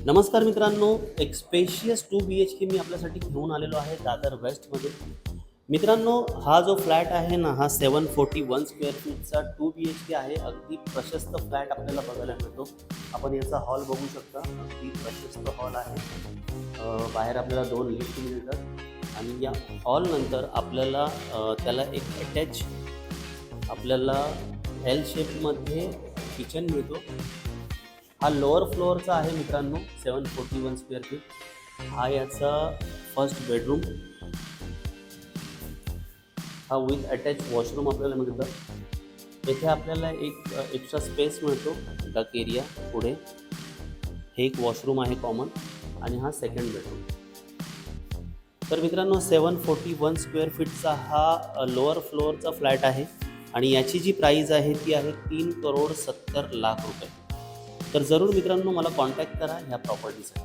नमस्कार मित्रांनो, एक स्पेशियस 2 BHK मी आपल्यासाठी घेऊन आलेलो आहे दादर वेस्टमध्ये. मित्रांनो, हा जो फ्लॅट आहे ना, हा 741 स्क्वेअर फीटचा 2 BHK आहे. अगदी प्रशस्त फ्लॅट आपल्याला बघायला मिळतो. आपण याचा हॉल बघू शकता. अगदी प्रशस्त हॉल आहे. बाहेर आपल्याला 2 लिफ्ट मिळतात आणि या हॉलनंतर आपल्याला त्याला एक अटॅच आपल्याला एल शेपमध्ये किचन मिळतो. हा लोअर फ्लोअरचा आहे मित्रांनो, 741 स्क्वेअर फीट. हा याचा फर्स्ट बेडरूम. हा विथ अटॅच वॉशरूम आपल्याला मिळतं. येथे आपल्याला एक एक्स्ट्रा स्पेस मिळतो, डक एरिया पुढे. हे एक वॉशरूम आहे कॉमन आणि हा सेकंड बेडरूम. तर मित्रांनो, 741 स्क्वेअर फीटचा हा लोअर फ्लोअरचा फ्लॅट आहे आणि याची जी प्राईज आहे ती आहे 3,70,00,000 रुपये. तर जरूर मित्रांनो मला कॉन्टॅक्ट करा ह्या प्रॉपर्टीसाठी.